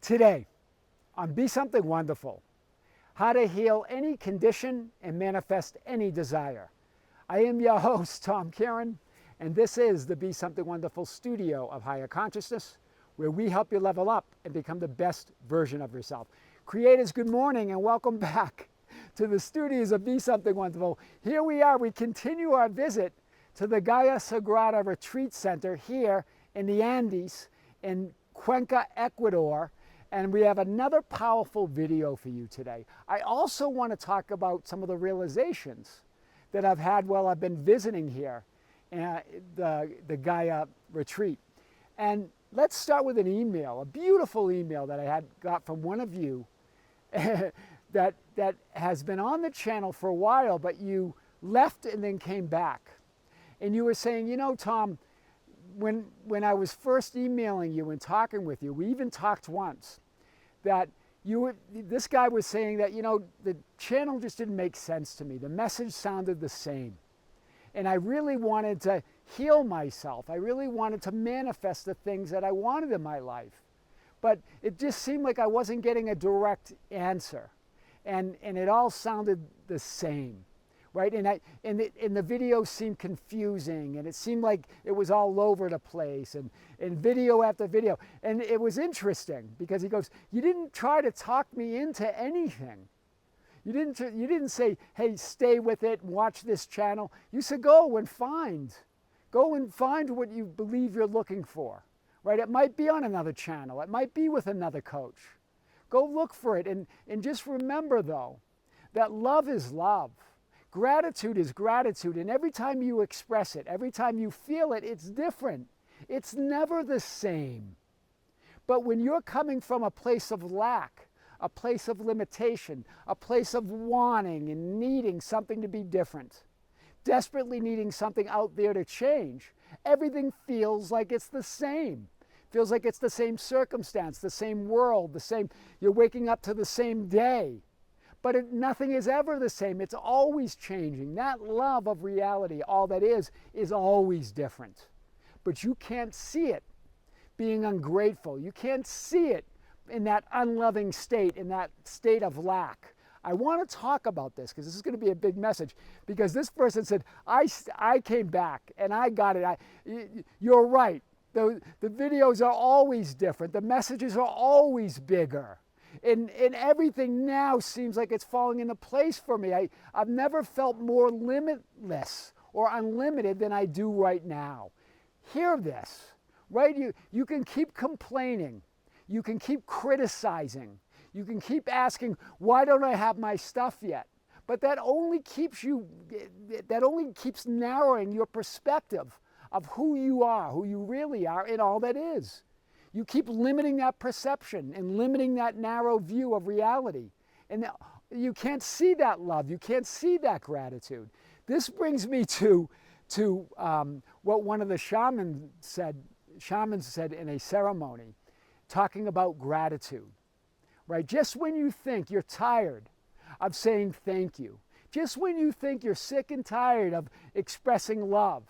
Today, on Be Something Wonderful, how to heal any condition and manifest any desire. I am your host, Tom Kearin, and this is the Be Something Wonderful studio of higher consciousness, where we help you level up and become the best version of yourself. Creators, good morning and welcome back to the studios of Be Something Wonderful. Here we are, we continue our visit to the Gaia Sagrada Retreat Center here in the Andes in Cuenca, Ecuador. And we have another powerful video for you today. I also want to talk about some of the realizations that I've had while I've been visiting here at the Gaia retreat. And let's start with an email, a beautiful email that I got from one of you that has been on the channel for a while, but you left and then came back. And you were saying, you know, Tom, when I was first emailing you and talking with you, we even talked once, that this guy was saying that, you know, the channel just didn't make sense to me. The message sounded the same. And I really wanted to heal myself. I really wanted to manifest the things that I wanted in my life. But it just seemed like I wasn't getting a direct answer. And it all sounded the same. Right? And the video seemed confusing, and it seemed like it was all over the place, and video after video. And it was interesting because he goes, you didn't try to talk me into anything. You didn't say, hey, stay with it and watch this channel. You said go and find what you believe you're looking for. Right? It might be on another channel. It might be with another coach. Go look for it, and just remember though that love is love. Gratitude is gratitude, and every time you express it, every time you feel it, it's different. It's never the same. But when you're coming from a place of lack, a place of limitation, a place of wanting and needing something to be different, desperately needing something out there to change, everything feels like it's the same. Feels like it's the same circumstance, the same world, you're waking up to the same day. But nothing is ever the same. It's always changing. That love of reality, all that is always different. But you can't see it being ungrateful. You can't see it in that unloving state, in that state of lack. I want to talk about this because this is going to be a big message. Because this person said, I came back and I got it. You're right. The videos are always different. The messages are always bigger. And everything now seems like it's falling into place for me. I've never felt more limitless or unlimited than I do right now. Hear this, right? You can keep complaining. You can keep criticizing. You can keep asking, why don't I have my stuff yet? But that only keeps narrowing your perspective of who you really are, and all that is. You keep limiting that perception and limiting that narrow view of reality. And you can't see that love. You can't see that gratitude. This brings me to what one of the shamans said in a ceremony, talking about gratitude. Right? Just when you think you're tired of saying thank you, just when you think you're sick and tired of expressing love,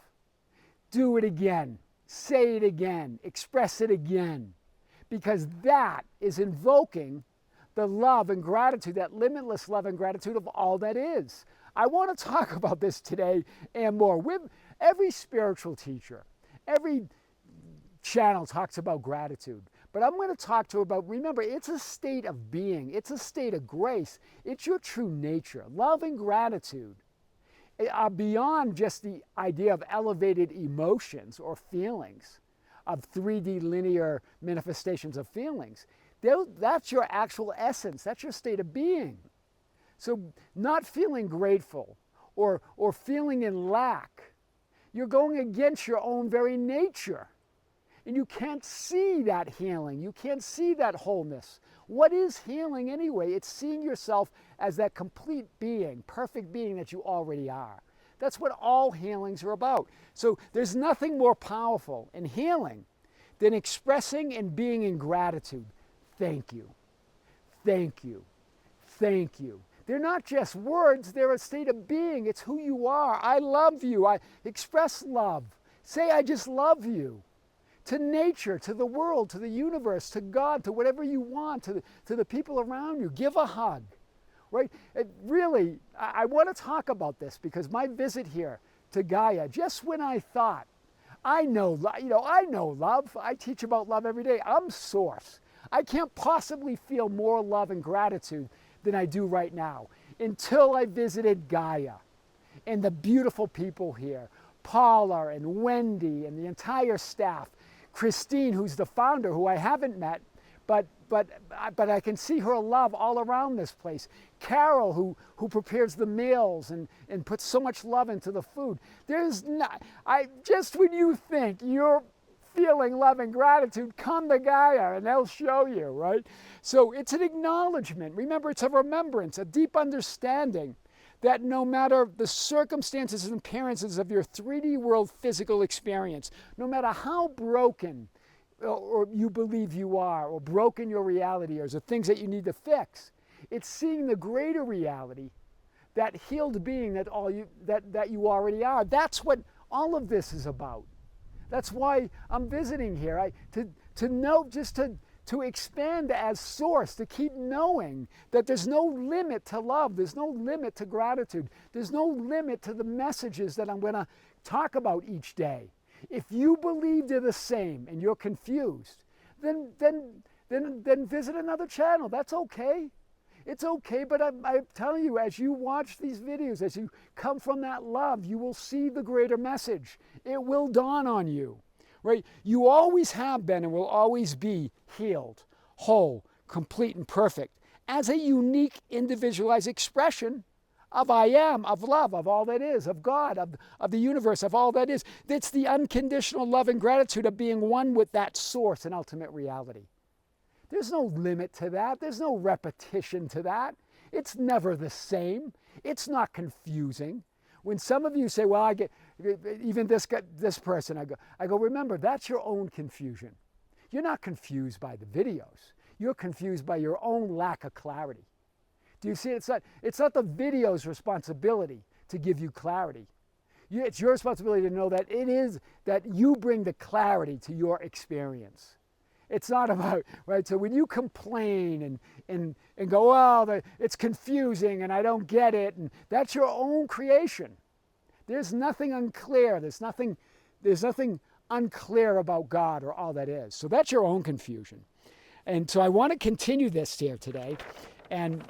do it again. Say it again, express it again, because that is invoking the love and gratitude, that limitless love and gratitude of all that is. I want to talk about this today and more. With every spiritual teacher, every channel talks about gratitude, but I'm going to talk to you about, remember, it's a state of being, it's a state of grace, it's your true nature. Love and gratitude are beyond just the idea of elevated emotions or feelings, of 3D linear manifestations of feelings. That's your actual essence. That's your state of being. So not feeling grateful or feeling in lack, you're going against your own very nature. And you can't see that healing. You can't see that wholeness. What is healing anyway? It's seeing yourself as that complete being, perfect being that you already are. That's what all healings are about. So there's nothing more powerful in healing than expressing and being in gratitude. Thank you. Thank you. Thank you. They're not just words, they're a state of being. It's who you are. I love you. I express love. Say, I just love you. to nature, to the world, to the universe, to God, to whatever you want, to the people around you. Give a hug, right? Really, I want to talk about this because my visit here to Gaia, just when I thought, I know love. I teach about love every day. I'm source. I can't possibly feel more love and gratitude than I do right now until I visited Gaia and the beautiful people here, Paula and Wendy and the entire staff, Christine, who's the founder, who I haven't met, but I can see her love all around this place. Carol, who prepares the meals and puts so much love into the food. Just when you think you're feeling love and gratitude, come to Gaia and they'll show you, right? So it's an acknowledgement. Remember, it's a remembrance, a deep understanding that no matter the circumstances and appearances of your 3D world physical experience, no matter how broken or you believe you are, or broken your reality is, or things that you need to fix, it's seeing the greater reality, that healed being that you already are. That's what all of this is about. That's why I'm visiting here, to know, just to expand as source, to keep knowing that there's no limit to love, there's no limit to gratitude, there's no limit to the messages that I'm going to talk about each day. If you believe they're the same and you're confused, then visit another channel. That's okay. It's okay, but I'm telling you, as you watch these videos, as you come from that love, you will see the greater message. It will dawn on you, right? You always have been and will always be healed, whole, complete, and perfect as a unique, individualized expression of I am, of love, of all that is, of God, of the universe, of all that is. It's the unconditional love and gratitude of being one with that source and ultimate reality. There's no limit to that. There's no repetition to that. It's never the same. It's not confusing. When some of you say, well, I get, even this person, I go, remember, that's your own confusion. You're not confused by the videos. You're confused by your own lack of clarity. Do you see? It's not the video's responsibility to give you clarity. It's your responsibility to know that it is that you bring the clarity to your experience. It's not about, right? So when you complain and go, oh, it's confusing and I don't get it, and that's your own creation. There's nothing unclear. There's nothing unclear about God or all that is. So that's your own confusion. And so I want to continue this here today. And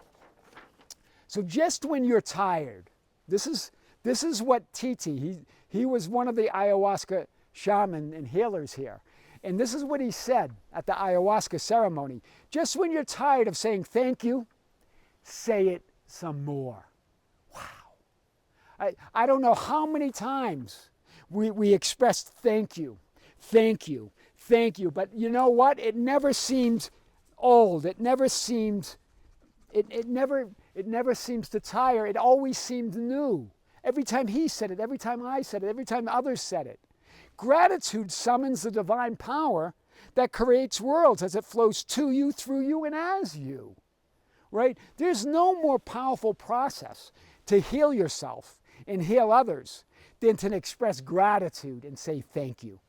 so just when you're tired, this is what Titi, he was one of the ayahuasca shaman and healers here. And this is what he said at the ayahuasca ceremony. Just when you're tired of saying thank you, say it some more. Wow. I don't know how many times we expressed thank you, thank you, thank you. But you know what? It never seemed old. It never seemed, it never seems to tire. It always seemed new. Every time he said it, every time I said it, every time others said it. Gratitude summons the divine power that creates worlds as it flows to you, through you, and as you. Right? There's no more powerful process to heal yourself and heal others than to express gratitude and say thank you.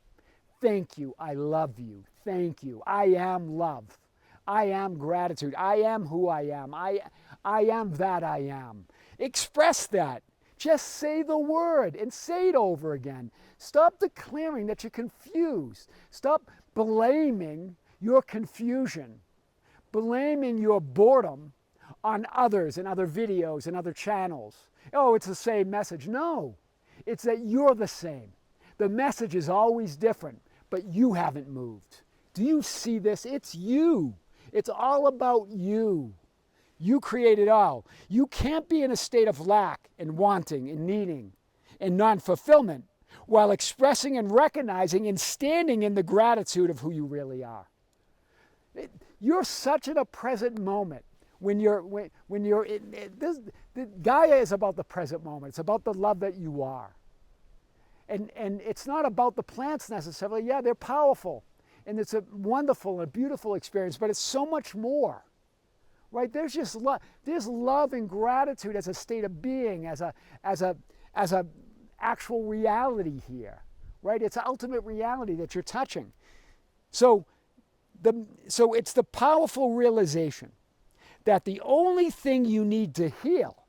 Thank you. I love you. Thank you. I am love. I am gratitude. I am who I am. I am that I am. Express that. Just say the word and say it over again. Stop declaring that you're confused. Stop blaming your confusion, blaming your boredom on others and other videos and other channels. Oh, it's the same message. No, it's that you're the same. The message is always different, but you haven't moved. Do you see this? It's you. It's all about you. You create it all. You can't be in a state of lack and wanting and needing and non-fulfillment while expressing and recognizing and standing in the gratitude of who you really are. You're such in a present moment when you're in this. Gaia is about the present moment. It's about the love that you are. And it's not about the plants necessarily. Yeah, they're powerful. And it's a wonderful and beautiful experience, but it's so much more. Right? There's just love. There's love and gratitude as a state of being, as a actual reality here. Right? It's ultimate reality that you're touching. So it's the powerful realization that the only thing you need to heal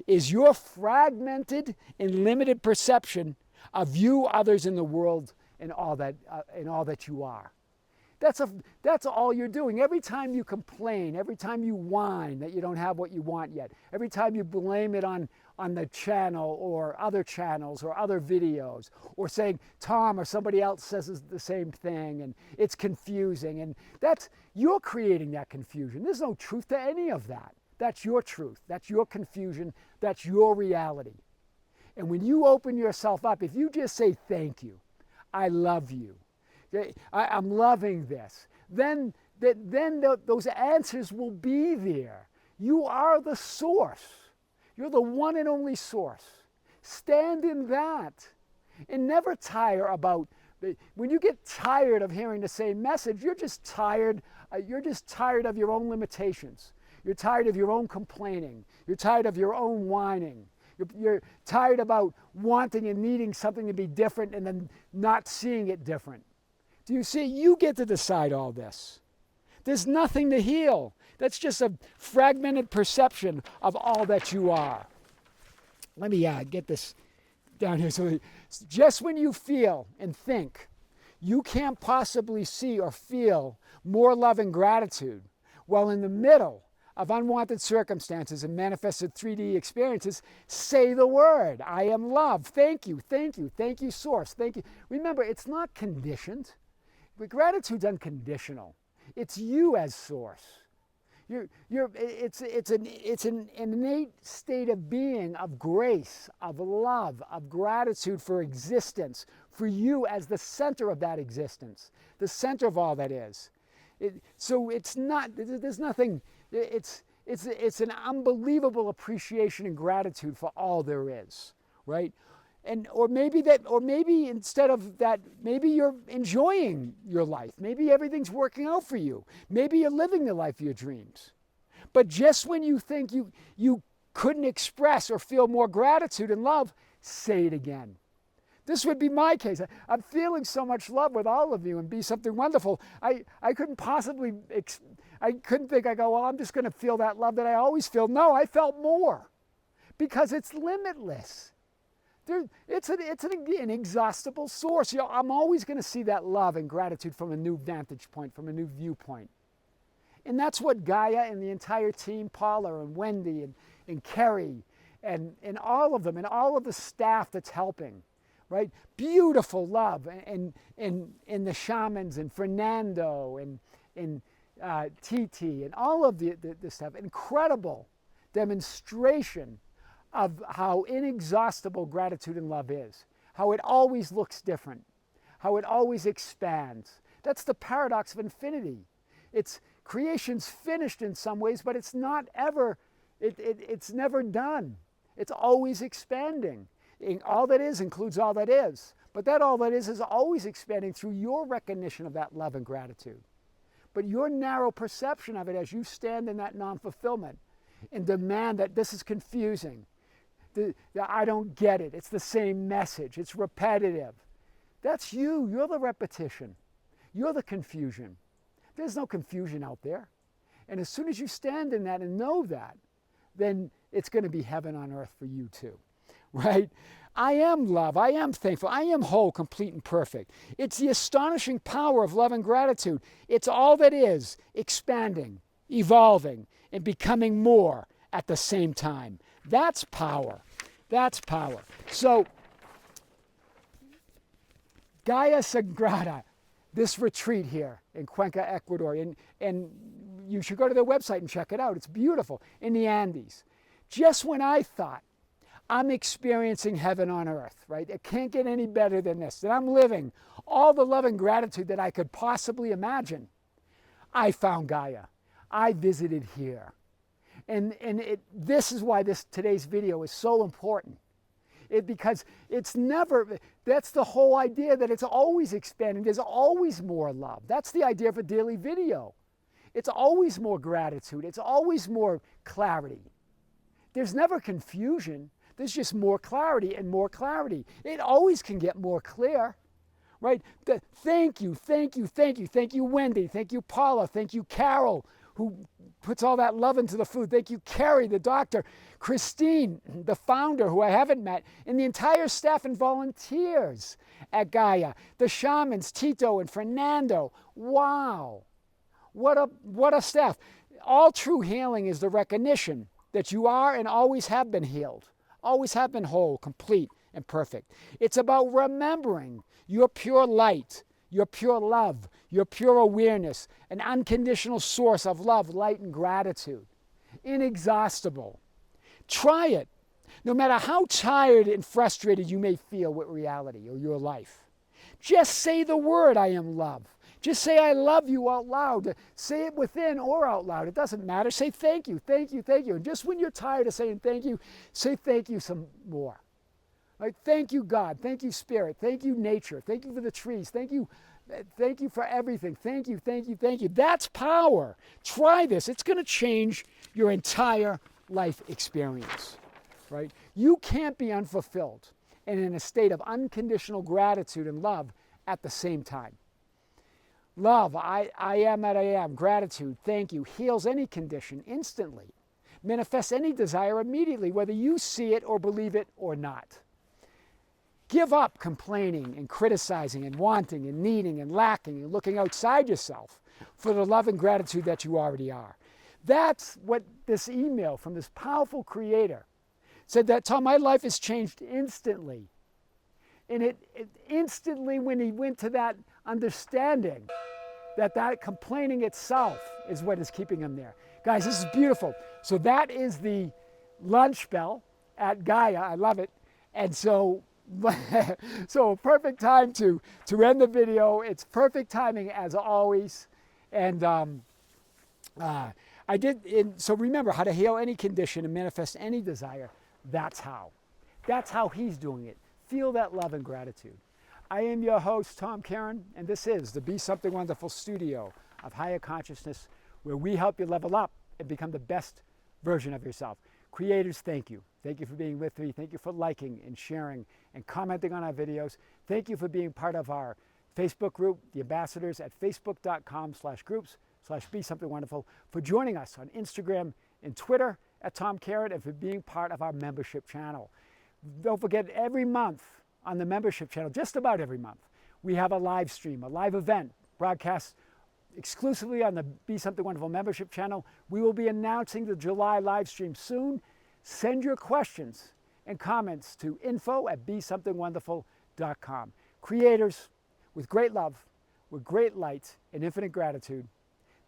is your fragmented and limited perception of you, others, in the world, and all that you are. That's all you're doing. Every time you complain, every time you whine that you don't have what you want yet, every time you blame it on the channel or other channels or other videos, or saying Tom or somebody else says the same thing and it's confusing, and you're creating that confusion. There's no truth to any of that. That's your truth. That's your confusion. That's your reality. And when you open yourself up, if you just say thank you, I love you, I'm loving this, then those answers will be there. You are the source. You're the one and only source. Stand in that. And never tire about, when you get tired of hearing the same message, you're just tired of your own limitations. You're tired of your own complaining. You're tired of your own whining. You're tired about wanting and needing something to be different and then not seeing it different. Do you see? You get to decide all this. There's nothing to heal. That's just a fragmented perception of all that you are. Let me get this down here. So just when you feel and think you can't possibly see or feel more love and gratitude, while in the middle of unwanted circumstances and manifested 3D experiences, say the word, I am love. Thank you, thank you, thank you, source, thank you. Remember, it's not conditioned. But gratitude's unconditional. It's you as source. It's an innate state of being, of grace, of love, of gratitude for existence, for you as the center of that existence, the center of all that is. So it's not, there's nothing, it's an unbelievable appreciation and gratitude for all there is, right? Or maybe instead of that, maybe you're enjoying your life. Maybe everything's working out for you. Maybe you're living the life of your dreams. But just when you think you couldn't express or feel more gratitude and love, say it again. This would be my case. I'm feeling so much love with all of you and be something wonderful. I couldn't possibly, I couldn't think, well, I'm just going to feel that love that I always feel. No, I felt more because it's limitless. It's an inexhaustible source. I'm always going to see that love and gratitude from a new vantage point, from a new viewpoint. And that's what Gaia and the entire team, Paula and Wendy and Kerry and all of them and all of the staff that's helping, right? Beautiful love and the shamans and Fernando and Titi and all of the stuff. Incredible demonstration of how inexhaustible gratitude and love is, how it always looks different, how it always expands. That's the paradox of infinity. Creation's finished in some ways, but it's not ever, it's never done. It's always expanding. All that is includes all that is, but that all that is always expanding through your recognition of that love and gratitude. But your narrow perception of it as you stand in that non-fulfillment and demand that this is confusing, I don't get it. It's the same message. It's repetitive. That's you. You're the repetition. You're the confusion. There's no confusion out there. And as soon as you stand in that and know that, then it's going to be heaven on earth for you too, right? I am love. I am thankful. I am whole, complete, and perfect. It's the astonishing power of love and gratitude. It's all that is, expanding, evolving, and becoming more at the same time. That's power. That's power. So, Gaia Sagrada, this retreat here in Cuenca, Ecuador, and you should go to their website and check it out. It's beautiful, in the Andes. Just when I thought I'm experiencing heaven on earth, right? It can't get any better than this, that I'm living all the love and gratitude that I could possibly imagine, I found Gaia. I visited here. And this is why today's video is so important. Because it's never, that's the whole idea, that it's always expanding. There's always more love. That's the idea of a daily video. It's always more gratitude. It's always more clarity. There's never confusion. There's just more clarity and more clarity. It always can get more clear, right? Thank you, thank you, thank you. Thank you, Wendy. Thank you, Paula. Thank you, Carol, who puts all that love into the food. Thank you, Carrie, the doctor. Christine, the founder, who I haven't met, and the entire staff and volunteers at Gaia. The shamans, Tito and Fernando. Wow. What a staff. All true healing is the recognition that you are and always have been healed, always have been whole, complete, and perfect. It's about remembering your pure light, your pure love, your pure awareness, an unconditional source of love, light, and gratitude. Inexhaustible. Try it. No matter how tired and frustrated you may feel with reality or your life, just say the word, I am love. Just say I love you out loud. Say it within or out loud. It doesn't matter. Say thank you, thank you, thank you. And just when you're tired of saying thank you, say thank you some more. Right? Thank you, God. Thank you, Spirit. Thank you, nature. Thank you for the trees. Thank you for everything. Thank you, thank you, thank you. That's power. Try this. It's going to change your entire life experience. Right? You can't be unfulfilled and in a state of unconditional gratitude and love at the same time. Love, I am that I am, gratitude, thank you, heals any condition instantly, manifests any desire immediately, whether you see it or believe it or not. Give up complaining and criticizing and wanting and needing and lacking and looking outside yourself for the love and gratitude that you already are. That's what this email from this powerful creator said, that Tom, my life has changed instantly. And it instantly, when he went to that understanding that complaining itself is what is keeping him there. Guys, this is beautiful. So that is the lunch bell at Gaia. I love it. And so, so perfect time to end the video. It's perfect timing as always. And so remember how to heal any condition and manifest any desire. That's how. That's how he's doing it. Feel that love and gratitude. I am your host, Tom Kearin, and this is the Be Something Wonderful studio of higher consciousness, where we help you level up and become the best version of yourself. Creators, thank you. Thank you for being with me. Thank you for liking and sharing and commenting on our videos. Thank you for being part of our Facebook group, the ambassadors at facebook.com/groups/Be Something Wonderful, for joining us on Instagram and Twitter at Tom Kearin, and for being part of our membership channel. Don't forget, every month on the membership channel, just about every month, we have a live stream, a live event broadcast exclusively on the Be Something Wonderful membership channel. We will be announcing the July live stream soon. Send your questions and comments to info@besomethingwonderful.com. Creators, with great love, with great light and infinite gratitude,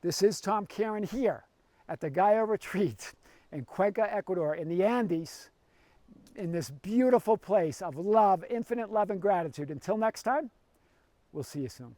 this is Tom Kearin here at the Gaia Retreat in Cuenca, Ecuador, in the Andes, in this beautiful place of love, infinite love and gratitude. Until next time, we'll see you soon.